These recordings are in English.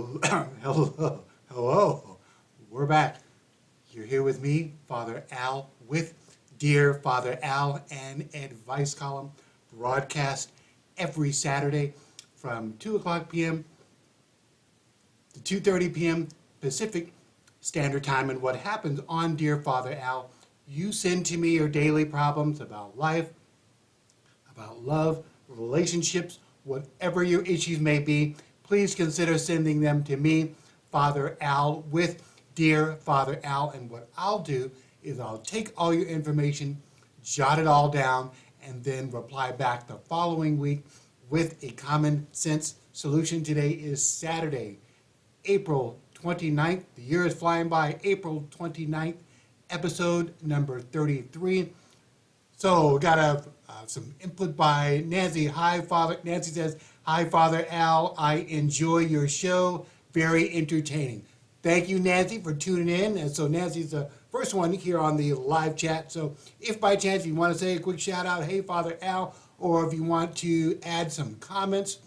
Hello, hello, hello. We're back. You're here with me, Father Al, with Dear Father Al, an advice column broadcast every Saturday from 2 o'clock p.m. to 2:30 p.m. Pacific Standard Time. And what happens on Dear Father Al, you send to me your daily problems about life, about love, relationships, whatever your issues may be. Please consider sending them to me, Father Al, with Dear Father Al. And what I'll do is I'll take all your information, jot it all down, and then reply back the following week with a common sense solution. Today is Saturday, April 29th. The year is flying by. April 29th, episode number 33. So got some input by Nancy. Hi, Father. Nancy says, hi, Father Al. I enjoy your show. Very entertaining. Thank you, Nancy, for tuning in. And so Nancy's the first one here on the live chat. So if by chance you want to say a quick shout out, hey, Father Al, or if you want to add some comments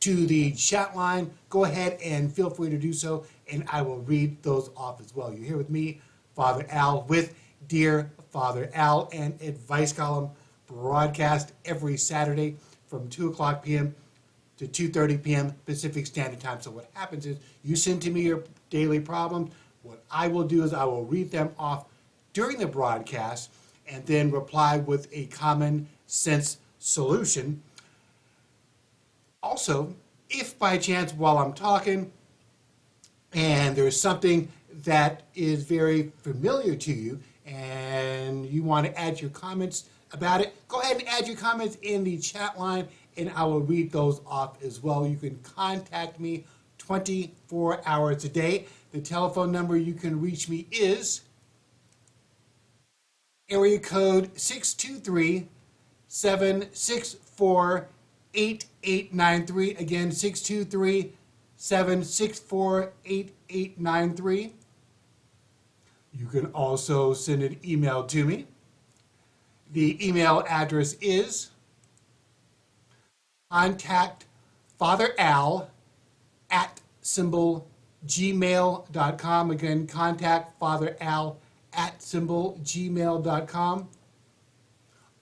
to the chat line, go ahead and feel free to do so, and I will read those off as well. You're here with me, Father Al, with Dear Father Al, an advice column broadcast every Saturday from 2 o'clock p.m. to 2:30 p.m. Pacific Standard Time. So what happens is you send to me your daily problems. What I will do is I will read them off during the broadcast and then reply with a common sense solution. Also, if by chance while I'm talking and there's something that is very familiar to you and you want to add your comments about it, go ahead and add your comments in the chat line and I will read those off as well. You can contact me 24 hours a day. The telephone number you can reach me is area code 623-764-8893. Again, 623-764-8893. You can also send an email to me. The email address is contactfatheral@gmail.com. Again, contactfatheral@gmail.com.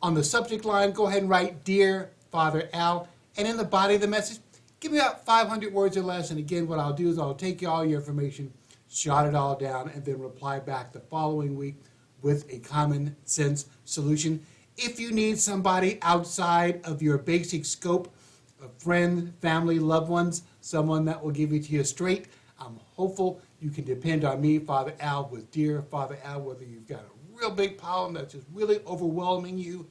On the subject line, go ahead and write Dear Father Al. And in the body of the message, give me about 500 words or less. And again, what I'll do is I'll take all your information, jot it all down, and then reply back the following week with a common sense solution. If you need somebody outside of your basic scope of friends, family, loved ones, someone that will give it to you straight, I'm hopeful you can depend on me, Father Al, with Dear Father Al, whether you've got a real big problem that's just really overwhelming you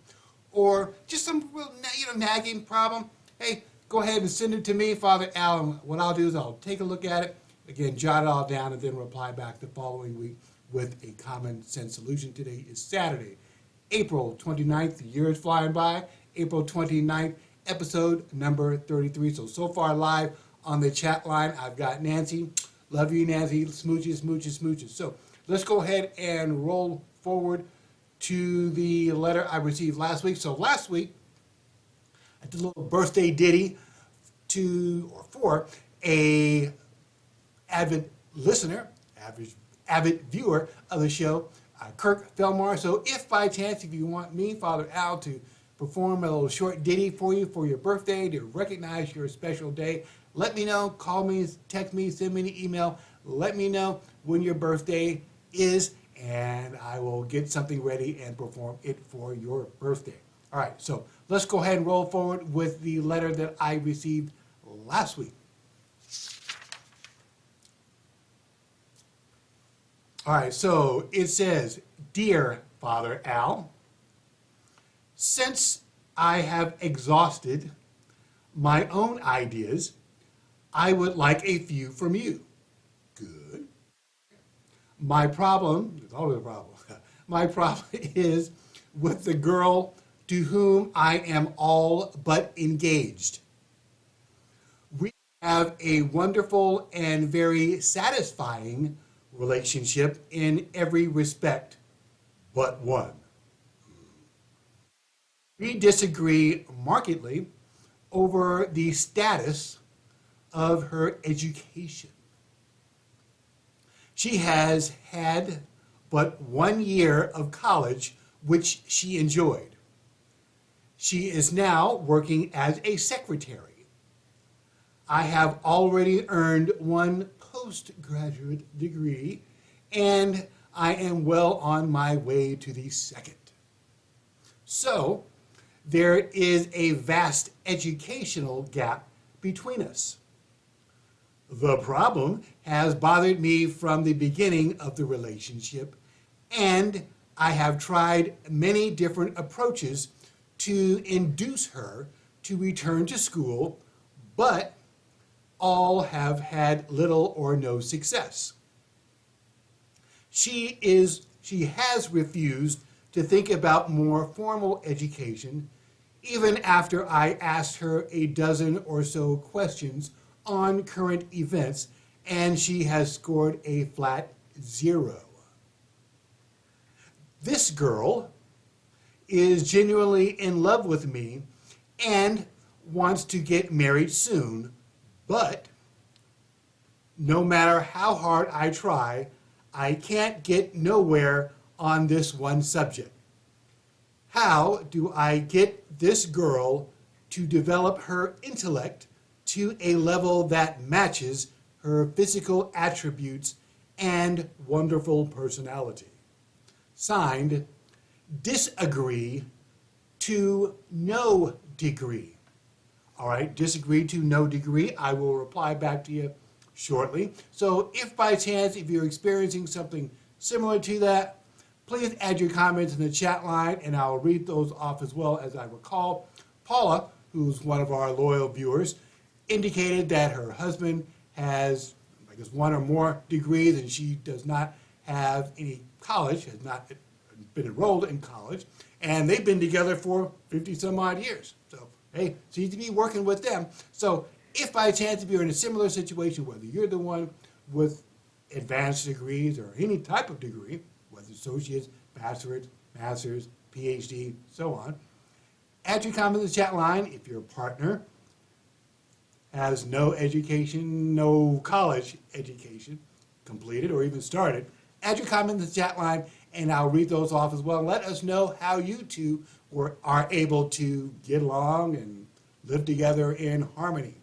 or just some real nagging problem. Hey, go ahead and send it to me, Father Al, and what I'll do is I'll take a look at it, again, jot it all down, and then reply back the following week with a common sense solution. Today is Saturday, April 29th. The year is flying by. April 29th, episode number 33. So far live on the chat line, I've got Nancy. Love you, Nancy. Smooches, smooches, smooches. So let's go ahead and roll forward to the letter I received last week. So last week, I did a little birthday ditty for a avid listener, avid viewer of the show, Kirk Felmar. So if by chance, if you want me, Father Al, to perform a little short ditty for you for your birthday to recognize your special day, let me know. Call me, text me, send me an email. Let me know when your birthday is, and I will get something ready and perform it for your birthday. All right, so let's go ahead and roll forward with the letter that I received last week. All right, so it says, Dear Father Al, since I have exhausted my own ideas, I would like a few from you. Good. My problem, there's always a problem, my problem is with the girl to whom I am all but engaged. We have a wonderful and very satisfying relationship in every respect but one. We disagree markedly over the status of her education. She has had but 1 year of college, which she enjoyed. She is now working as a secretary. I have already earned 1 postgraduate degree, and I am well on my way to the 2nd. So, there is a vast educational gap between us. The problem has bothered me from the beginning of the relationship, and I have tried many different approaches to induce her to return to school, but all have had little or no success. She has refused to think about more formal education, even after I asked her a dozen or so questions on current events, and she has scored a flat 0. This girl is genuinely in love with me and wants to get married soon, but no matter how hard I try, I can't get nowhere on this one subject. How do I get this girl to develop her intellect to a level that matches her physical attributes and wonderful personality? Signed, Disagree to No Degree. All right, disagree to no degree. I will reply back to you shortly. So if by chance, if you're experiencing something similar to that, please add your comments in the chat line and I'll read those off as well. As I recall, Paula, who's one of our loyal viewers, indicated that her husband has, I guess, 1 or more degrees and she does not have any college, has not been enrolled in college, and they've been together for 50 some odd years. So, hey, seems to be working with them. So if by chance, if you're in a similar situation, whether you're the one with advanced degrees or any type of degree, whether associates, bachelor's, master's, PhD, so on, add your comment in the chat line. If your partner has no education, no college education completed or even started, add your comment in the chat line and I'll read those off as well. And let us know how you two are able to get along and live together in harmony.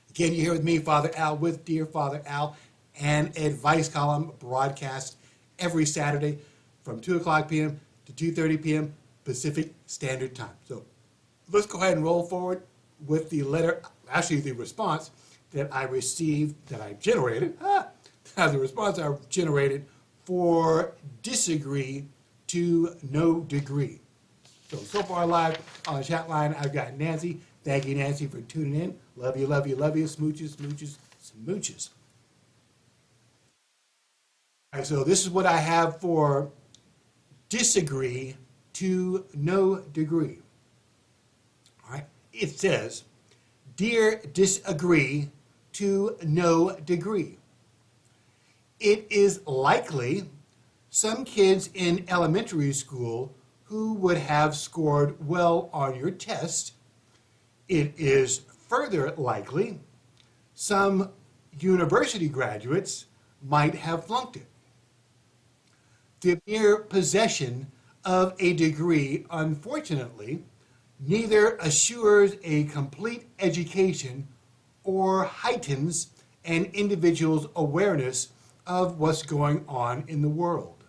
Again, you're here with me, Father Al, with Dear Father Al, an advice column broadcast every Saturday from 2 o'clock p.m. to 2:30 p.m. Pacific Standard Time. So let's go ahead and roll forward with the letter, actually the response that I received, that I generated, the response I generated for disagree to no degree. So far live on the chat line, I've got Nancy. Thank you, Nancy, for tuning in. Love you, love you, love you. Smooches, smooches, smooches. All right, so this is what I have for disagree to no degree. All right, it says, Dear Disagree to No Degree. It is likely some kids in elementary school who would have scored well on your test. It is further likely some university graduates might have flunked it. The mere possession of a degree, unfortunately, neither assures a complete education or heightens an individual's awareness of what's going on in the world.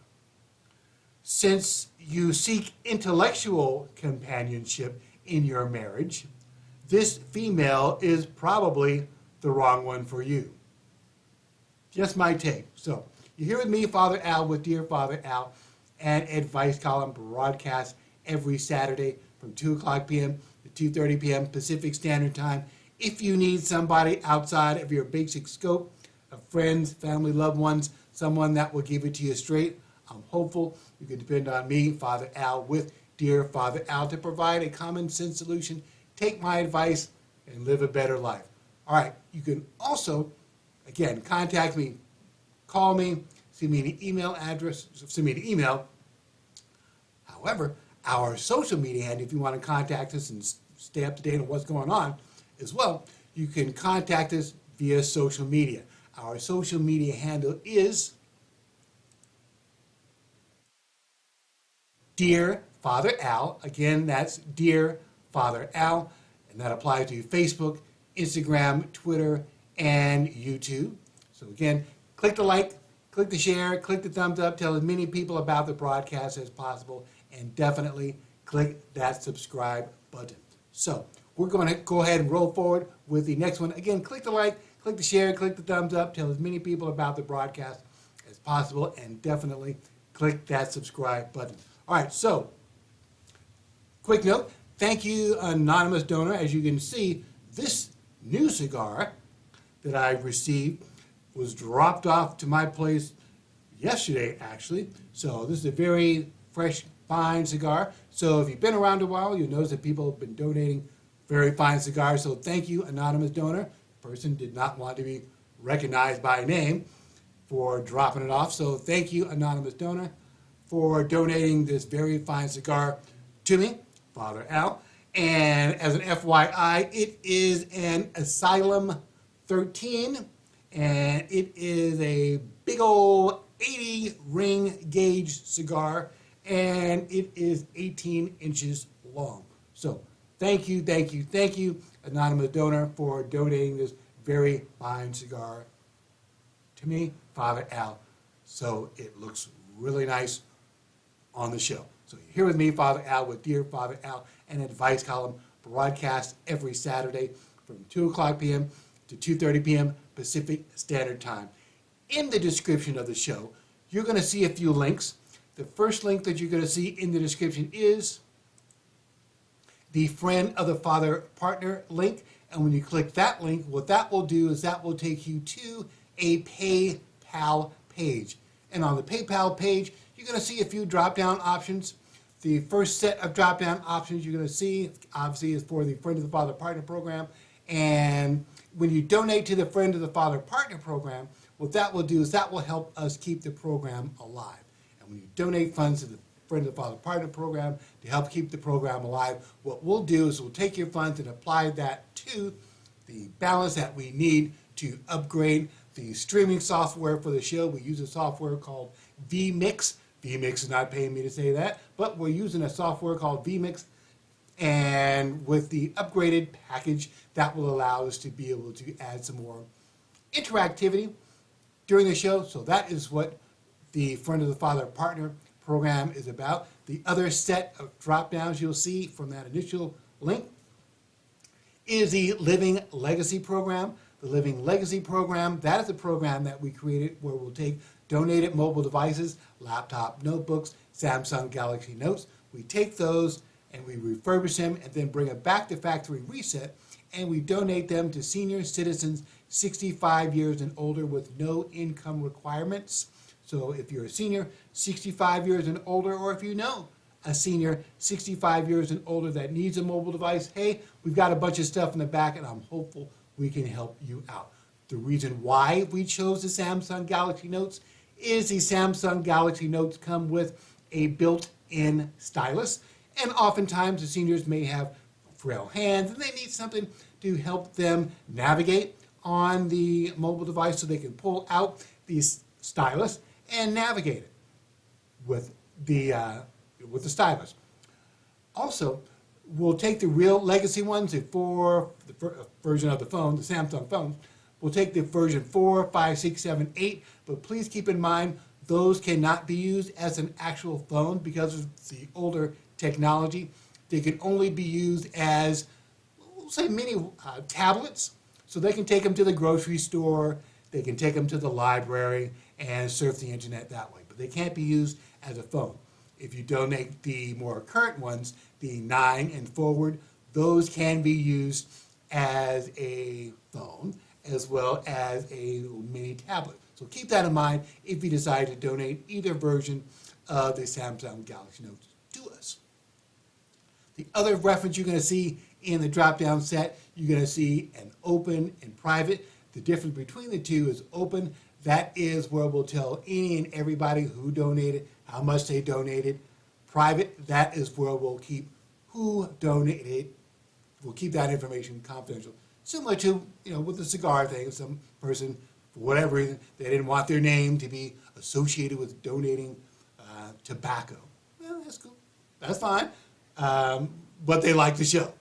Since you seek intellectual companionship in your marriage, this female is probably the wrong one for you. Just my take. So, you're here with me, Father Al, with Dear Father Al, an advice column broadcast every Saturday from 2 o'clock p.m. to 2:30 p.m. Pacific Standard Time. If you need somebody outside of your basic scope of friends, family, loved ones, someone that will give it to you straight, I'm hopeful you can depend on me, Father Al, with Dear Father Al, to provide a common sense solution. Take my advice and live a better life. All right, you can also, again, contact me, call me, send me an email address, send me an email. However, our social media handle, if you want to contact us and stay up to date on what's going on as well, you can contact us via social media. Our social media handle is Dear Father Al. Again, that's Dear Father Al. And that applies to Facebook, Instagram, Twitter, and YouTube. So again, click the like, click the share, click the thumbs up, tell as many people about the broadcast as possible, and definitely click that subscribe button. So we're going to go ahead and roll forward with the next one. Again, click the like, click the share, click the thumbs up, tell as many people about the broadcast as possible, and definitely click that subscribe button. All right, so quick note, thank you, anonymous donor. As you can see, this new cigar that I received was dropped off to my place yesterday, actually. So this is a very fresh, fine cigar. So if you've been around a while, you'll notice that people have been donating very fine cigars. So thank you, anonymous donor. The person did not want to be recognized by name for dropping it off. So thank you, anonymous donor, for donating this very fine cigar to me, Father Al. And as an FYI, it is an Asylum 13, and it is a big old 80 ring gauge cigar, and it is 18 inches long. So thank you, thank you, thank you, anonymous donor, for donating this very fine cigar to me, Father Al. So it looks really nice on the show. So you're here with me, Father Al, with Dear Father Al, an advice column broadcast every Saturday from 2 o'clock p.m. to 2:30 p.m. Pacific Standard Time. In the description of the show, you're going to see a few links. The first link that you're going to see in the description is the Friend of the Father Partner link. And when you click that link, what that will do is that will take you to a PayPal page. And on the PayPal page, you're going to see a few drop-down options. The first set of drop-down options you're going to see, obviously, is for the Friend of the Father Partner program. And when you donate to the Friend of the Father Partner program, what that will do is that will help us keep the program alive. And when you donate funds to the Friend of the Father Partner program to help keep the program alive, what we'll do is we'll take your funds and apply that to the balance that we need to upgrade the streaming software for the show. We use a software called vMix. vMix is not paying me to say that, but we're using a software called vMix, and with the upgraded package, that will allow us to be able to add some more interactivity during the show. So that is what the Friend of the Father Partner program is about. The other set of drop-downs you'll see from that initial link is the Living Legacy program. The Living Legacy program, that is a program that we created where we'll take donated mobile devices, laptop, notebooks, Samsung Galaxy Notes. We take those and we refurbish them and then bring them back to factory reset, and we donate them to senior citizens 65 years and older with no income requirements. So if you're a senior 65 years and older, or if you know a senior 65 years and older that needs a mobile device, hey, we've got a bunch of stuff in the back, and I'm hopeful we can help you out. The reason why we chose the Samsung Galaxy Notes is the Samsung Galaxy Notes come with a built-in stylus, and oftentimes the seniors may have frail hands and they need something to help them navigate on the mobile device so they can pull out the stylus and navigate it with the stylus. Also, we'll take the real legacy ones, the version of the phone, the Samsung phone. We'll take the version 4, 5, 6, 7, 8, but please keep in mind those cannot be used as an actual phone because of the older technology. They can only be used as, we'll say, mini tablets. So they can take them to the grocery store, they can take them to the library and surf the internet that way. But they can't be used as a phone. If you donate the more current ones, the 9 and forward, those can be used as a phone as well as a mini tablet. So keep that in mind if you decide to donate either version of the Samsung Galaxy Notes to us. The other reference you're going to see in the drop-down set, you're going to see an open and private. The difference between the two is open. That is where we'll tell any and everybody who donated, how much they donated. Private, that is where we'll keep who donated. We'll keep that information confidential Similar to, with the cigar thing, some person, for whatever reason, they didn't want their name to be associated with donating tobacco. Well, that's cool. That's fine. But they like the show.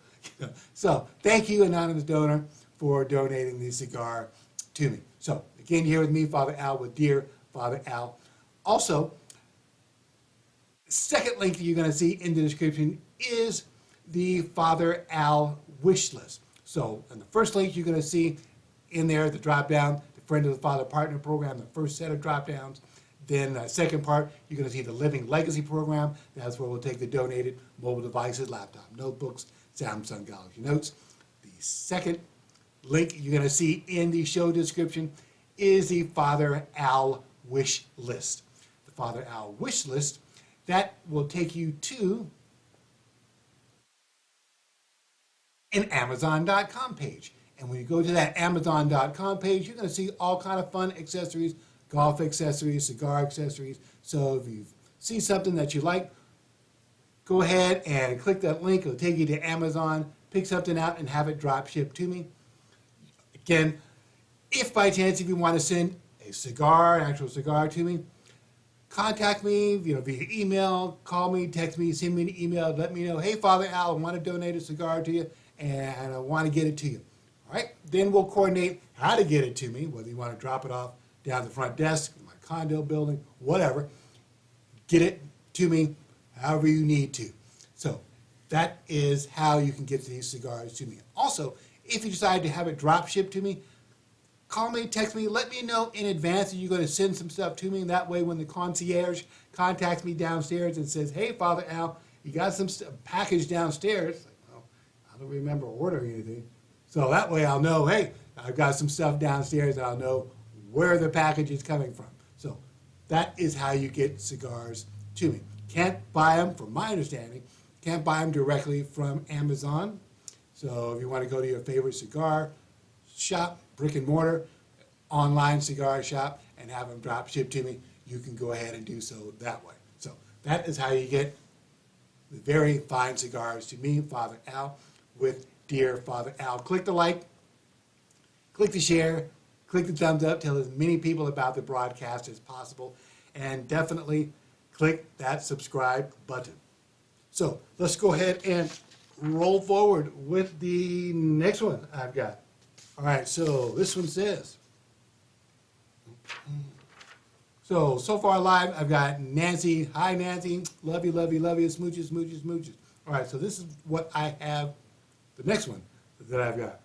So thank you, anonymous donor, for donating the cigar to me. So again, here with me, Father Al, with Dear Father Al. Also, second link that you're going to see in the description is the Father Al wish list. So in the first link you're going to see in there, the drop down, the Friend of the Father Partner Program, the first set of drop downs. Then the second part, you're going to see the Living Legacy Program. That's where we'll take the donated mobile devices, laptop, notebooks, Samsung Galaxy Notes. The second link you're going to see in the show description is the Father Al wish list. The Father Al wish list, that will take you to an Amazon.com page. And when you go to that Amazon.com page, you're going to see all kind of fun accessories, golf accessories, cigar accessories. So if you see something that you like, go ahead and click that link. It'll take you to Amazon, pick something out, and have it drop shipped to me. Again, if by chance if you want to send a cigar, an actual cigar to me, contact me, via email, call me, text me, send me an email, let me know, hey, Father Al, I want to donate a cigar to you, and I want to get it to you. All right, then we'll coordinate how to get it to me, whether you want to drop it off down the front desk, my condo building, whatever. Get it to me however you need to. So that is how you can get these cigars to me. Also, if you decide to have it drop shipped to me, call me, text me, let me know in advance that you're going to send some stuff to me. That way when the concierge contacts me downstairs and says, hey, Father Al, you got some package downstairs. Like, well, I don't remember ordering anything. So that way I'll know, hey, I've got some stuff downstairs, and I'll know where the package is coming from. So that is how you get cigars to me. Can't buy them, from my understanding, can't buy them directly from Amazon. So if you want to go to your favorite cigar shop, brick and mortar, online cigar shop, and have them drop shipped to me, you can go ahead and do so that way. So that is how you get the very fine cigars to me, Father Al, with Dear Father Al. Click the like, click the share, click the thumbs up, tell as many people about the broadcast as possible, and definitely click that subscribe button. So let's go ahead and roll forward with the next one I've got. All right, so this one says, so far live, I've got Nancy. Hi, Nancy. Love you, love you, love you. Smooches, smooches, smooches. All right, so this is what I have, the next one that I've got.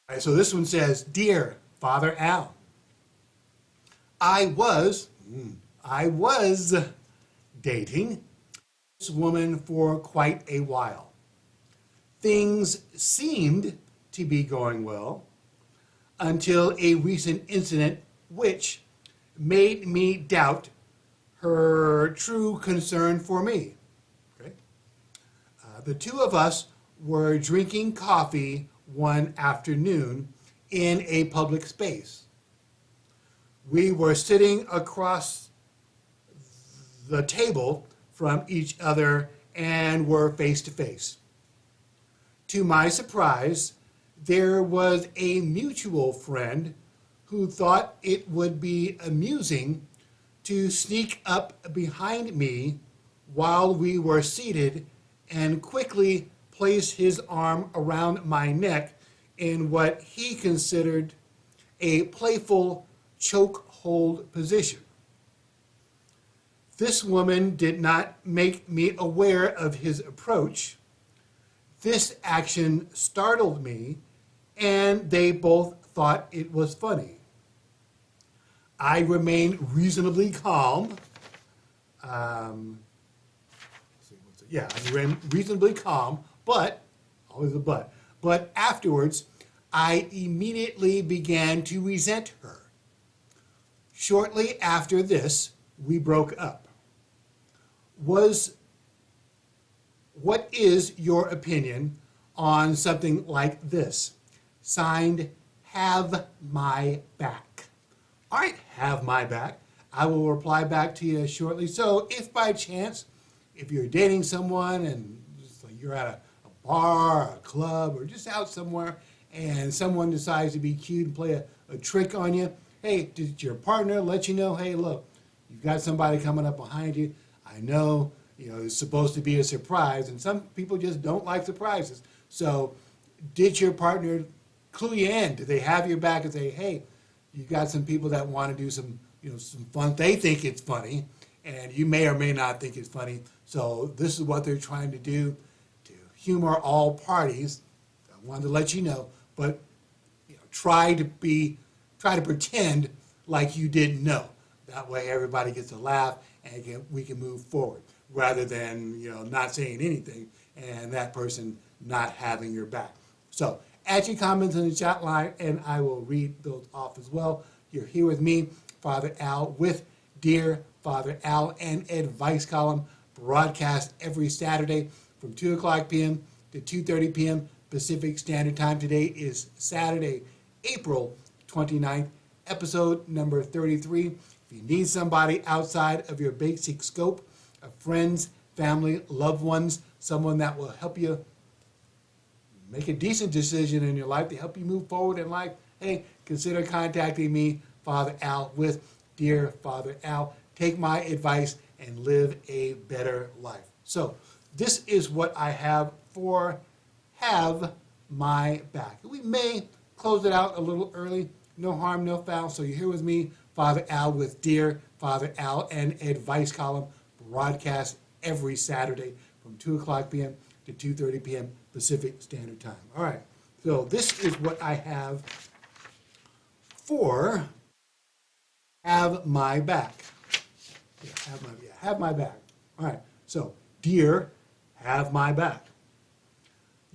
All right, so this one says, Dear Father Al, I was dating this woman for quite a while. Things seemed to be going well until a recent incident which made me doubt her true concern for me. Okay? The two of us were drinking coffee one afternoon in a public space. We were sitting across the table from each other and were face to face. To my surprise, there was a mutual friend who thought it would be amusing to sneak up behind me while we were seated and quickly place his arm around my neck in what he considered a playful chokehold position. This woman did not make me aware of his approach. This action startled me, and they both thought it was funny. I remained reasonably calm. I remained reasonably calm, but, always a but afterwards, I immediately began to resent her. Shortly after this, we broke up. What is your opinion on something like this? Signed, Have My Back. All right, have my back. I will reply back to you shortly. So if by chance, if you're dating someone and you're at a bar, a club, or just out somewhere, and someone decides to be cute and play a trick on you, hey, did your partner let you know, hey, look, you've got somebody coming up behind you. I know, it's supposed to be a surprise, and some people just don't like surprises. So did your partner clue you in? Do they have your back and say, hey, you got some people that want to do some fun. They think it's funny, and you may or may not think it's funny. So this is what they're trying to do to humor all parties. I wanted to let you know, but try to pretend like you didn't know. That way everybody gets a laugh and we can move forward, rather than not saying anything and that person not having your back. So add your comments in the chat line and I will read those off as well. You're here with me, Father Al, with Dear Father Al, an advice column broadcast every Saturday from 2 o'clock p.m. to 2:30 p.m. Pacific Standard Time. Today is Saturday, April 29th, episode number 33. If you need somebody outside of your basic scope of friends, family, loved ones, someone that will help you make a decent decision in your life, to help you move forward in life, hey, consider contacting me, Father Al, with Dear Father Al. Take my advice and live a better life. So this is what I have for Have My Back. We may close it out a little early. No harm, no foul. So you're here with me, Father Al, with Dear Father Al, an advice column broadcast every Saturday from 2 o'clock p.m. to 2:30 p.m. Pacific Standard Time. All right. So this is what I have for Have My Back. Have my back. All right. So, Dear, have my back.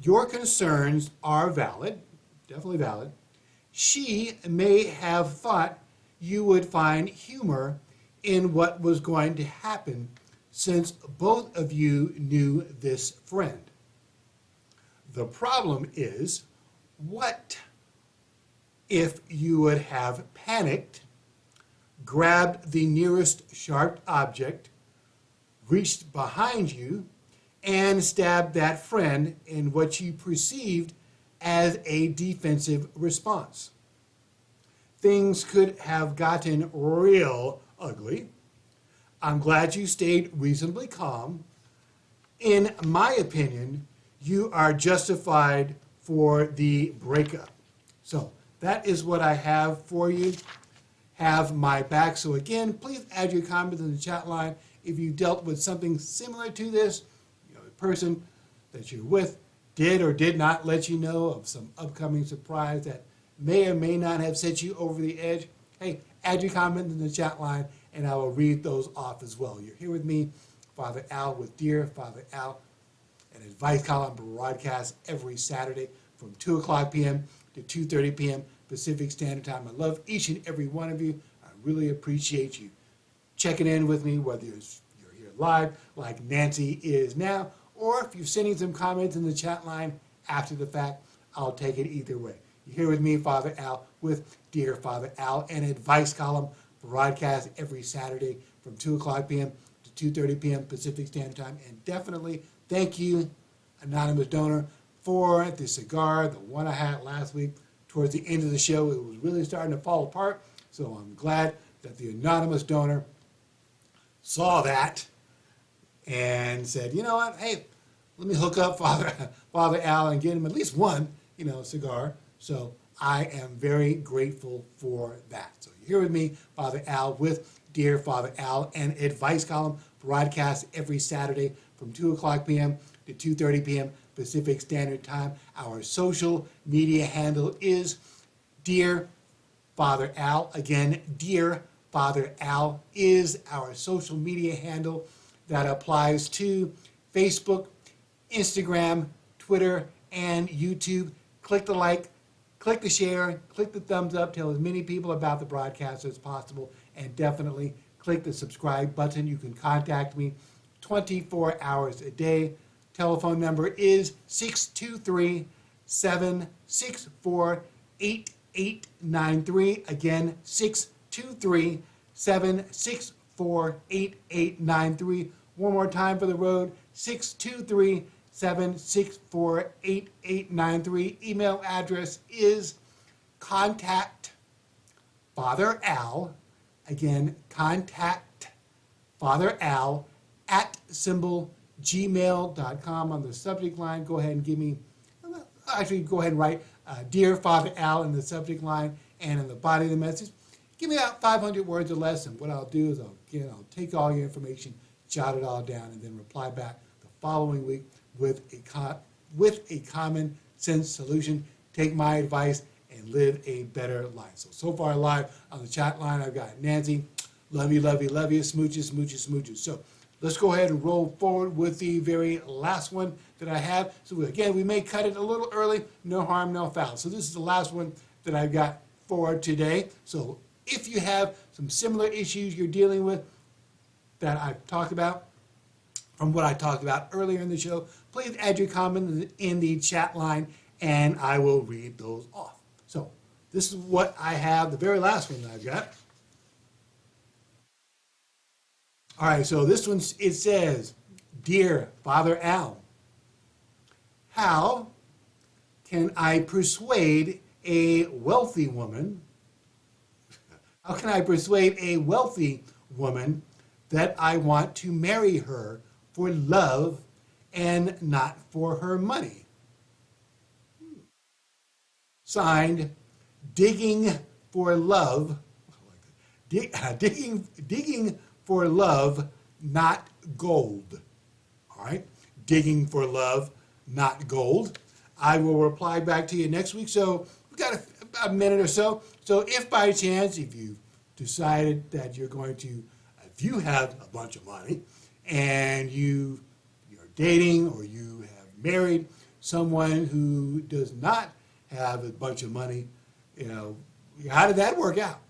Your concerns are valid, definitely valid. She may have thought you would find humor in what was going to happen, since both of you knew this friend. The problem is, what if you would have panicked, grabbed the nearest sharp object, reached behind you, and stabbed that friend in what you perceived as a defensive response? Things could have gotten real ugly. I'm glad you stayed reasonably calm. In my opinion, you are justified for the breakup. So that is what I have for you. Have my back. So again, please add your comments in the chat line if you dealt with something similar to this. The person that you're with did or did not let you know of some upcoming surprise that may or may not have set you over the edge. Hey, add your comments in the chat line and I will read those off as well. You're here with me, Father Al, with Dear Father Al, an advice column broadcast every Saturday from 2 o'clock p.m. to 2:30 p.m. Pacific Standard Time. I love each and every one of you. I really appreciate you checking in with me, whether you're here live like Nancy is now, or if you're sending some comments in the chat line after the fact. I'll take it either way. You're here with me, Father Al, with Dear Father Al, an advice column broadcast every Saturday from 2 o'clock p.m. to 2:30 p.m. Pacific Standard Time. And definitely thank you, anonymous donor, for the cigar, the one I had last week. Towards the end of the show, it was really starting to fall apart. So I'm glad that the anonymous donor saw that and said, you know what, hey, let me hook up Father Al and get him at least one, cigar. So I am very grateful for that. So you're here with me, Father Al, with Dear Father Al, an advice column broadcast every Saturday from 2 o'clock p.m. to 2:30 p.m. Pacific Standard Time. Our social media handle is Dear Father Al. Again, Dear Father Al is our social media handle that applies to Facebook, Instagram, Twitter, and YouTube. Click the like, click the share, click the thumbs up, tell as many people about the broadcast as possible, and definitely click the subscribe button. You can contact me 24 hours a day. Telephone number is 623-764-8893. Again, 623-764-8893. One more time for the road, 623 877-648-8893. Email address is contact Father Al. Again, contact Father Al at symbol gmail.com. On the subject line, go ahead and give me, actually go ahead and write Dear Father Al in the subject line, and in the body of the message, give me about 500 words or less, and what I'll do is I'll take all your information, jot it all down, and then reply back the following week with a common sense solution. Take my advice and live a better life. So far live on the chat line, I've got Nancy. Love you, love you, love you. Smooches, smooches, smooches. So let's go ahead and roll forward with the very last one that I have. So again, we may cut it a little early. No harm, no foul. So this is the last one that I've got for today. So if you have some similar issues you're dealing with that I've talked about, from what I talked about earlier in the show, please add your comment in the chat line, and I will read those off. So this is what I have, the very last one that I've got. All right, so this one, it says, Dear Father Al, how can I persuade a wealthy woman? How can I persuade a wealthy woman that I want to marry her for love and not for her money? Signed, Digging for Love. Digging for love, not gold. All right? Digging for love, not gold. I will reply back to you next week. So we've got about a minute or so. So if by chance, if you've decided that you're going to, if you have a bunch of money and you're dating or you have married someone who does not have a bunch of money, how did that work out?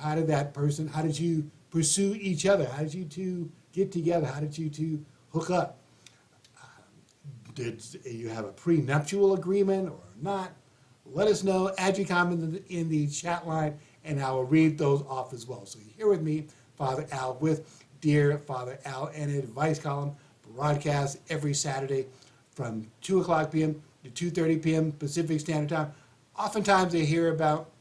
How did you pursue each other? How did you two get together? How did you two hook up? Did you have a prenuptial agreement or not? Let us know. Add your comment in the chat line, and I will read those off as well. So you're here with me, Father Al, with Dear Father Al, an advice column broadcast every Saturday from 2 o'clock p.m. to 2:30 p.m. Pacific Standard Time. Oftentimes they hear about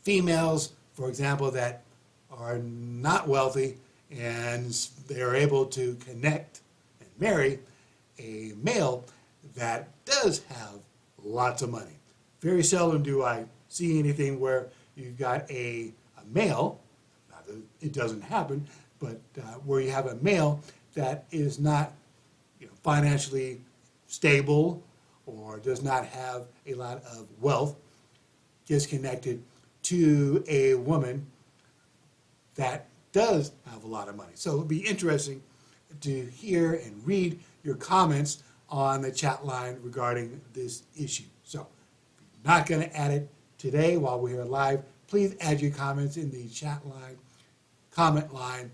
females, for example, that are not wealthy and they're able to connect and marry a male that does have lots of money. Very seldom do I see anything where you've got a male, not that it doesn't happen, but where you have a male that is not financially stable or does not have a lot of wealth, gets connected to a woman that does have a lot of money. So it'll be interesting to hear and read your comments on the chat line regarding this issue. So if you're not going to add it today while we're here live, please add your comments in the chat line, comment line,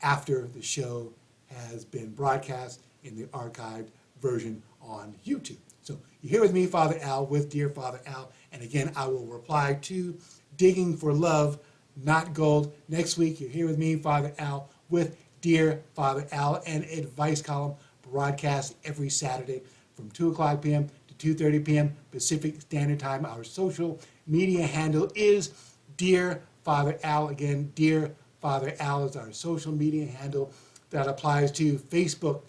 after the show has been broadcast in the archived version on YouTube. So you're here with me, Father Al, with Dear Father Al, and again, I will reply to Digging for Love, Not Gold. Next week, you're here with me, Father Al, with Dear Father Al, an advice column broadcast every Saturday from 2 o'clock p.m. to 2:30 p.m. Pacific Standard Time. Our social media handle is Dear Father Al. Again, Dear Father Al is our social media handle that applies to Facebook,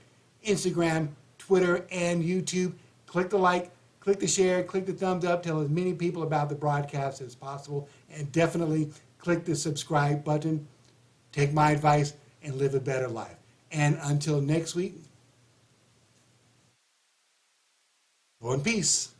Instagram, Twitter, and YouTube. Click the like, click the share, click the thumbs up, tell as many people about the broadcast as possible, and definitely click the subscribe button. Take my advice and live a better life. And until next week, go in peace.